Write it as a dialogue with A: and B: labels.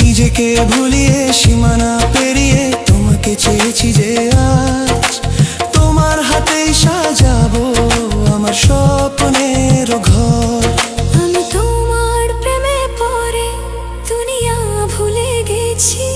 A: নিজেকে ভুলিয়ে সীমানা পেরিয়ে তোমাকে চেয়েছি যে আজ তোমার হাতেই সাজাবো আমার স্বপ্নের ঘর।
B: আমি তোমার প্রেমে পড়ে দুনিয়া ভুলে গেছি।